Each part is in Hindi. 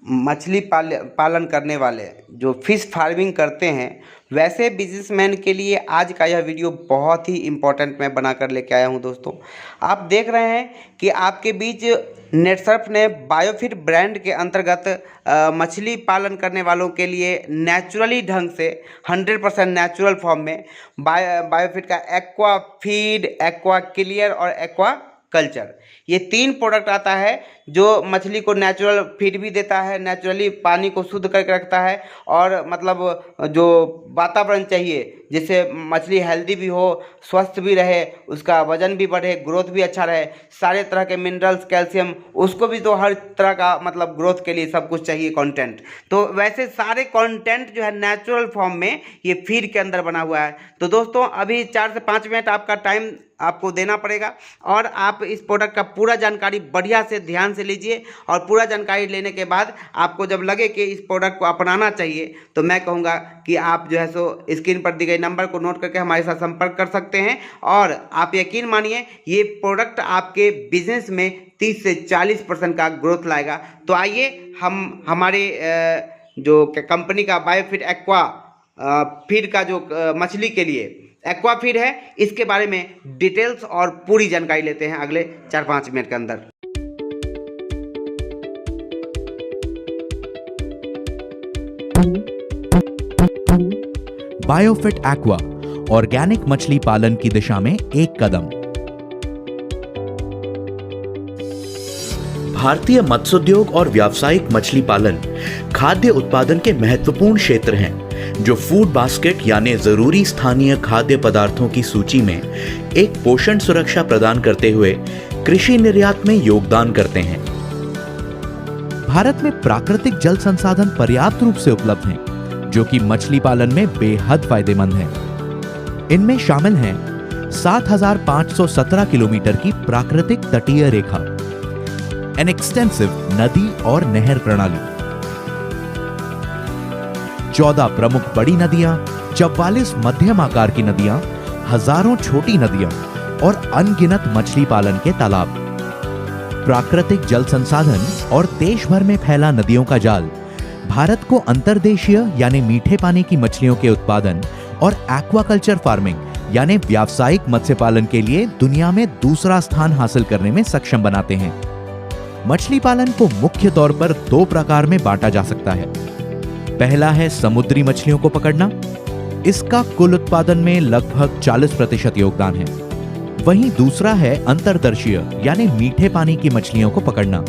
मछली पालन करने वाले जो फिश फार्मिंग करते हैं वैसे बिजनेसमैन के लिए आज का यह वीडियो बहुत ही इम्पोर्टेंट मैं बनाकर लेके आया हूं दोस्तों। आप देख रहे हैं कि आपके बीच नेटसर्फ ने बायोफिट ब्रांड के अंतर्गत मछली पालन करने वालों के लिए नेचुरली ढंग से 100% नेचुरल फॉर्म में बायोफिट का एक्वा फीड, एक्वा क्लियर और एक्वा कल्चर, ये 3 प्रोडक्ट आता है जो मछली को नेचुरल फीड भी देता है, नेचुरली पानी को शुद्ध करके रखता है और मतलब जो वातावरण चाहिए जिससे मछली हेल्दी भी हो, स्वस्थ भी रहे, उसका वजन भी बढ़े, ग्रोथ भी अच्छा रहे, सारे तरह के मिनरल्स, कैल्शियम, उसको भी तो हर तरह का मतलब ग्रोथ के लिए सब कुछ चाहिए कंटेंट। तो वैसे सारे कंटेंट जो है नेचुरल फॉर्म में ये फीड के अंदर बना हुआ है। तो दोस्तों अभी 4 से 5 मिनट आपका टाइम आपको देना पड़ेगा और आप इस प्रोडक्ट का पूरा जानकारी बढ़िया से ध्यान से लीजिए और पूरा जानकारी लेने के बाद आपको जब लगे कि इस प्रोडक्ट को अपनाना चाहिए तो मैं कहूँगा कि आप जो है सो स्क्रीन पर दी गई नंबर को नोट करके हमारे साथ संपर्क कर सकते हैं और आप यकीन मानिए ये प्रोडक्ट आपके बिजनेस में 30 से 40% का ग्रोथ लाएगा। तो आइए हम हमारे जो कंपनी का बायोफिट एक्वा फीड का जो मछली के लिए एक्वा फीड है इसके बारे में डिटेल्स और पूरी जानकारी लेते हैं अगले 4-5 मिनट के अंदर। बायोफिट एक्वा ऑर्गेनिक मछली पालन की दिशा में एक कदम। भारतीय मत्स्योद्योग और व्यावसायिक मछली पालन खाद्य उत्पादन के महत्वपूर्ण क्षेत्र हैं जो फूड बास्केट यानी जरूरी स्थानीय खाद्य पदार्थों की सूची में एक पोषण सुरक्षा प्रदान करते हुए कृषि निर्यात में योगदान करते हैं। भारत में प्राकृतिक जल संसाधन पर्याप्त रूप से उपलब्ध हैं जो कि मछली पालन में बेहद फायदेमंद हैं। इनमें शामिल हैं 7,517 किलोमीटर की प्राकृतिक तटीय रेखा, एन एक्सटेंसिव नदी और नहर प्रणाली, 14 प्रमुख बड़ी नदियां, 44 मध्यम आकार की नदियां, हजारों छोटी नदियां और अनगिनत मछली पालन के तालाब। प्राकृतिक जल संसाधन और देश भर में फैला नदियों का जाल भारत को अंतर्देशीय यानी मीठे पानी की मछलियों के उत्पादन और एक्वाकल्चर फार्मिंग यानी व्यावसायिक मत्स्य पालन के लिए दुनिया में दूसरा स्थान हासिल करने में सक्षम बनाते हैं। मछली पालन को मुख्य तौर पर 2 प्रकार में बांटा जा सकता है। पहला है समुद्री मछलियों को पकड़ना, इसका कुल उत्पादन में लगभग 40% योगदान है। वहीं दूसरा है अंतर्देशीय यानी मीठे पानी की मछलियों को पकड़ना,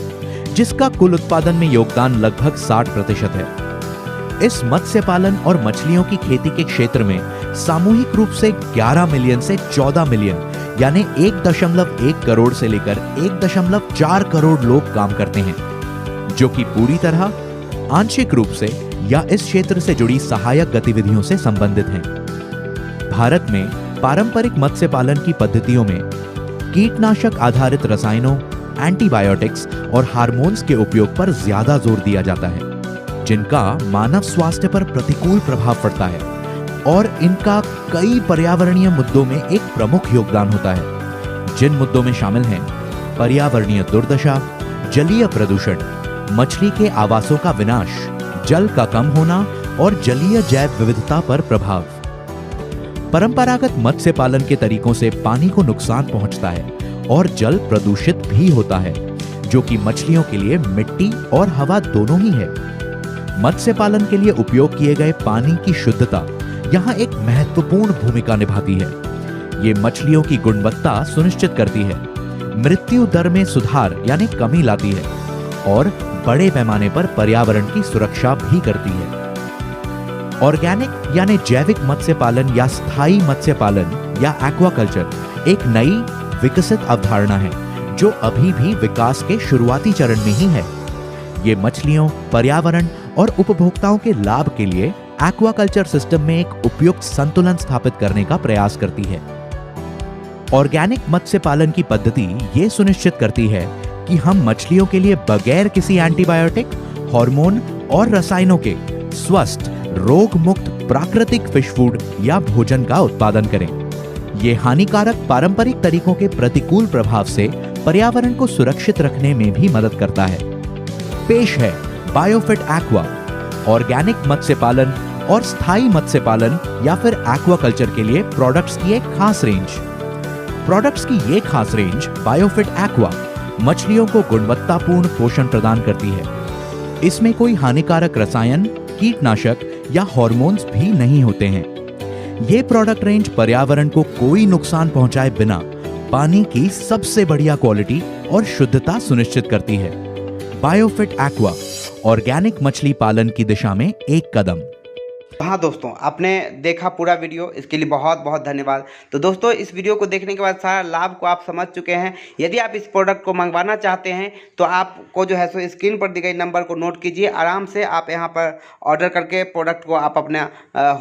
जिसका कुल उत्पादन में योगदान लगभग 60% है। इस मत्स्य पालन और मछलियों की खेती के क्षेत्र में सामूहिक रूप से 11 मिलियन से 14 मिलियन यानी 1.1 करोड़ से लेकर 1.4 करोड़ लोग काम करते हैं, जो कि पूरी तरह आंशिक रूप से या इस क्षेत्र से जुड़ी सहायक गतिविधियों से संबंधित हैं। भारत में पारंपरिक मत्स्य पालन की पद्धतियों में कीटनाशक आधारित रसायनों, एंटीबायोटिक्स और हार्मोन्स के उपयोग पर ज्यादा जोर दिया जाता है, जिनका मानव स्वास्थ्य पर प्रतिकूल प्रभाव पड़ता है और इनका कई पर्यावरणीय मुद्दों में एक प्रमुख योगदान होता है, जिन मुद्दों में शामिल हैं पर्यावरणीय दुर्दशा, जलीय प्रदूषण, मछली के आवासों का विनाश, जल का कम होना और जलीय जैव विविधता पर प्रभाव। परंपरागत मत्स्य पालन के तरीकों से पानी को नुकसान पहुंचता है और जल प्रदूषित भी होता है, जो कि मछलियों के लिए मिट्टी और हवा दोनों ही है। मत्स्य पालन के लिए उपयोग किए गए पानी की शुद्धता यहाँ एक महत्वपूर्ण भूमिका निभाती है। ये मछलियों की गुणवत्ता सुनिश्चित करती है, मृत्यु दर में सुधार यानी कमी लाती है और बड़े पैमाने पर पर्यावरण की सुरक्षा भी करती है। ऑर्गेनिक यानी जैविक मत्स्य पालन या स्थायी मत्स्य पालन या एक्वाकल्चर एक नई विकसित अवधारणा है जो अभी भी विकास के शुरुआती चरण में ही है। ये मछलियों, पर्यावरण और उपभोक्ताओं के लाभ के लिए एक्वाकल्चर सिस्टम में एक उपयुक्त संतुलन स्थापित करने का प्रयास करती है। ऑर्गेनिक मत्स्य पालन की पद्धति ये सुनिश्चित करती है कि हम मछलियों के लिए बगैर किसी एंटीबायोटिक, हार्मोन और रसायनों के स्वस्थ, रोग मुक्त प्राकृतिक फिश फूड या भोजन का उत्पादन करें। ये हानिकारक पारंपरिक तरीकों के प्रतिकूल प्रभाव से पर्यावरण को सुरक्षित रखने में भी मदद करता है। पेश है बायोफिट एक्वा ऑर्गेनिक मत्स्य पालन और स्थायी मत्स्य पालन या फिर एक्वाकल्चर के लिए प्रोडक्ट्स की एक खास रेंज। प्रोडक्ट्स की ये खास रेंज बायोफिट एक्वा मछलियों को गुणवत्तापूर्ण पोषण प्रदान करती है। इसमें कोई हानिकारक रसायन, कीटनाशक या हार्मोन्स भी नहीं होते हैं। ये प्रोडक्ट रेंज पर्यावरण को कोई नुकसान पहुंचाए बिना पानी की सबसे बढ़िया क्वालिटी और शुद्धता सुनिश्चित करती है। बायोफिट एक्वा ऑर्गेनिक मछली पालन की दिशा में एक कदम। हाँ दोस्तों, आपने देखा पूरा वीडियो, इसके लिए बहुत बहुत धन्यवाद। तो दोस्तों, इस वीडियो को देखने के बाद सारा लाभ को आप समझ चुके हैं। यदि आप इस प्रोडक्ट को मंगवाना चाहते हैं तो आपको जो है सो स्क्रीन पर दी गई नंबर को नोट कीजिए। आराम से आप यहाँ पर ऑर्डर करके प्रोडक्ट को आप अपना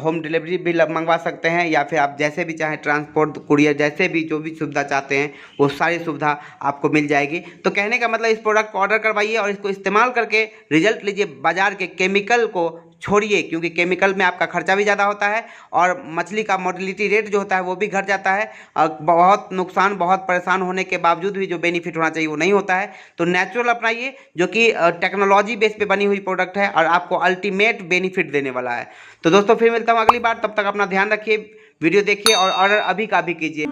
होम डिलीवरी भी मंगवा सकते हैं, या फिर आप जैसे भी चाहें ट्रांसपोर्ट, कुरियर, जैसे भी जो भी सुविधा चाहते हैं वो सारी सुविधा आपको मिल जाएगी। तो कहने का मतलब, इस प्रोडक्ट को ऑर्डर करवाइए और इसको इस्तेमाल करके रिजल्ट लीजिए। बाजार के केमिकल को छोड़िए, क्योंकि केमिकल में आपका खर्चा भी ज़्यादा होता है और मछली का मोर्टेलिटी रेट जो होता है वो भी घट जाता है। बहुत नुकसान, बहुत परेशान होने के बावजूद भी जो बेनिफिट होना चाहिए वो नहीं होता है। तो नेचुरल अपनाइए, जो कि टेक्नोलॉजी बेस पे बनी हुई प्रोडक्ट है और आपको अल्टीमेट बेनिफिट देने वाला है। तो दोस्तों, फिर मिलता हूँ अगली बार। तब तक अपना ध्यान रखिए, वीडियो देखिए और ऑर्डर अभी का अभी कीजिए।